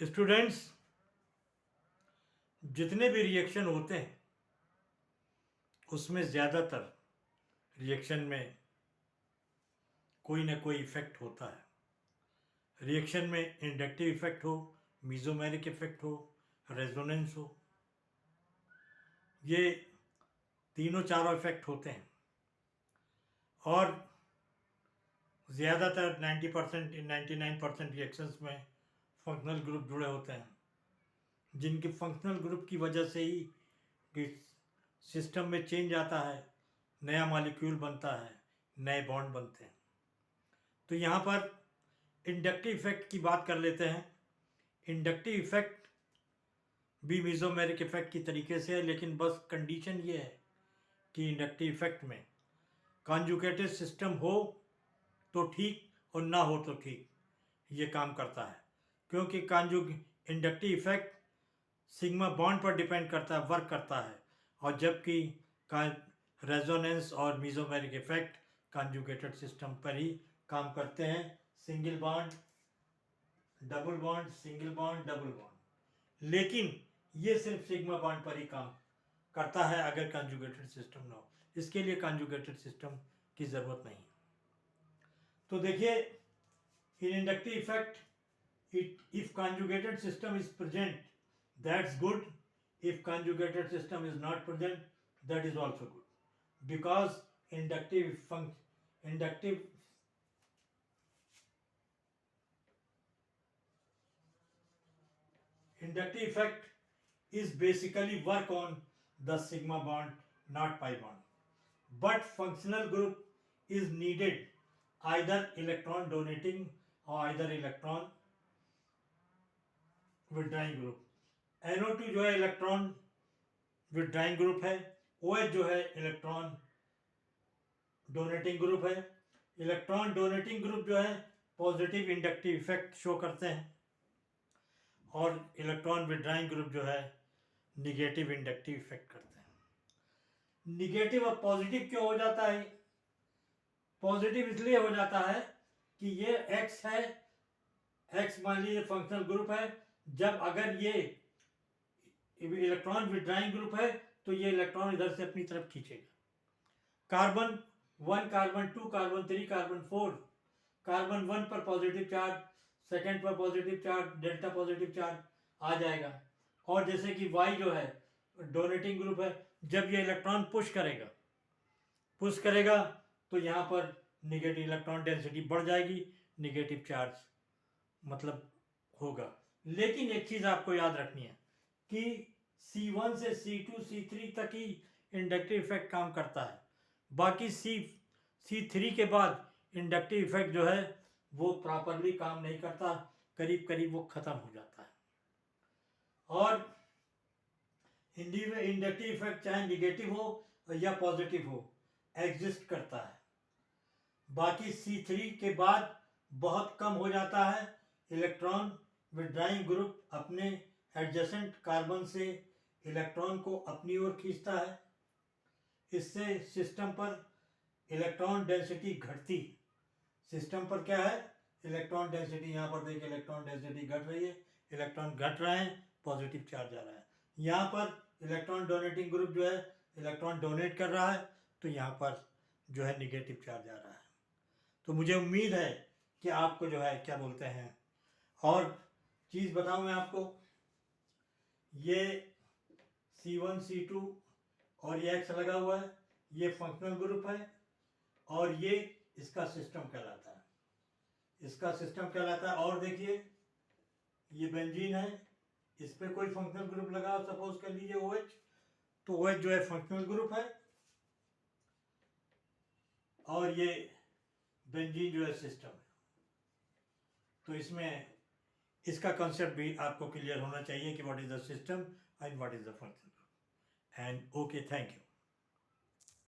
Students, जितने भी reaction होते हैं उसमें ज़्यादातर रिएक्शन में कोई ना कोई इफ़ेक्ट होता है। रिएक्शन में इंडक्टिव इफ़ेक्ट हो, मीज़ोमेरिक इफ़ेक्ट हो, रेजोनेंस हो, ये तीनों चारों इफ़ेक्ट होते हैं और ज़्यादातर 90% 99% रिएक्शंस में फंक्शनल ग्रुप जुड़े होते हैं, जिनके फंक्शनल ग्रुप की वजह से ही कि सिस्टम में चेंज आता है, नया मॉलिक्यूल बनता है, नए बॉन्ड बनते हैं। तो यहाँ पर इंडक्टिव इफेक्ट की बात कर लेते हैं। इंडक्टिव इफेक्ट भी मीज़ोमेरिक इफेक्ट की तरीके से है, लेकिन बस कंडीशन ये है कि इंडक्टिव इफेक्ट में कॉन्जुगेटेड सिस्टम हो तो ठीक और ना हो तो ठीक, ये काम करता है। क्योंकि इंडक्टिव इफेक्ट सिग्मा बॉन्ड पर डिपेंड करता है, वर्क करता है, और जबकि रेजोनेंस और मीज़ोमेरिक इफेक्ट कॉन्जुगेटेड सिस्टम पर ही काम करते हैं। Single bond, double bond, single bond, double bond, लेकिन ये सिर्फ सिग्मा बॉन्ड पर ही काम करता है अगर कॉन्जुगेटेड सिस्टम ना हो। इसके लिए कॉन्जुगेटेड सिस्टम की ज़रूरत नहीं। तो देखिए, in inductive effect, if conjugated system is present, that's good. If conjugated system is not present, that is also good, because inductive effect is basically work on the sigma bond, not pi bond. But functional group is needed, either electron donating or either electron withdrawing group. NO2 जो है electron withdrawing group है, OH जो है electron donating group है। Electron donating group जो है positive inductive effect show करते हैं, और इलेक्ट्रॉन विड्राइंग ग्रुप जो है निगेटिव इंडक्टिव इफेक्ट करते हैं। निगेटिव और पॉजिटिव क्यों हो जाता है? पॉजिटिव इसलिए हो जाता है कि ये X है, X मान लीजिए फंक्शनल ग्रुप है। जब अगर ये इलेक्ट्रॉन विड्राइंग ग्रुप है तो ये इलेक्ट्रॉन इधर से अपनी तरफ खींचेगा। Carbon 1, carbon 2, carbon 3, carbon 4, carbon 1 पर पॉजिटिव चार्ज, सेकेंड पर positive charge, delta positive charge आ जाएगा। और जैसे कि Y जो है डोनेटिंग ग्रुप है, जब ये इलेक्ट्रॉन पुश करेगा तो यहाँ पर निगेटिव इलेक्ट्रॉन डेंसिटी बढ़ जाएगी, निगेटिव चार्ज मतलब होगा। लेकिन एक चीज़ आपको याद रखनी है कि C1 से C2 C3 तक ही इंडक्टिव इफेक्ट काम करता है। बाकी C3 के बाद इंडक्टिव इफेक्ट जो है वो प्रॉपरली काम नहीं करता, करीब करीब वो ख़त्म हो जाता है। और इंडक्टिव इफेक्ट चाहे निगेटिव हो या पॉजिटिव हो, एग्जिस्ट करता है। बाकी C3 के बाद बहुत कम हो जाता है। इलेक्ट्रॉन विड्राइंग ग्रुप अपने एडजेसेंट कार्बन से इलेक्ट्रॉन को अपनी ओर खींचता है। इससे सिस्टम पर इलेक्ट्रॉन डेंसिटी घटती। सिस्टम पर क्या है? इलेक्ट्रॉन डेंसिटी, यहाँ पर देखिए इलेक्ट्रॉन डेंसिटी घट रही है, इलेक्ट्रॉन घट रहे हैं, पॉजिटिव चार्ज आ रहा है। यहाँ पर इलेक्ट्रॉन डोनेटिंग ग्रुप जो है इलेक्ट्रॉन डोनेट कर रहा है, तो यहाँ पर जो है निगेटिव चार्ज आ रहा है। तो मुझे उम्मीद है कि आपको जो है क्या बोलते हैं, और चीज़ बताऊँ मैं आपको, ये C1 C2 और ये X लगा हुआ है, ये फंक्शनल ग्रुप है, और ये इसका सिस्टम कहलाता है, इसका सिस्टम कहलाता है। और देखिए ये बेंजीन है, इस पर कोई फंक्शनल ग्रुप लगा, सपोज कर लीजिए OH, तो OH जो है फंक्शनल ग्रुप है, और ये बेंजीन जो है सिस्टम है। तो इसमें इसका कंसेप्ट भी आपको क्लियर होना चाहिए कि what is the system and what is the function. And okay, thank you.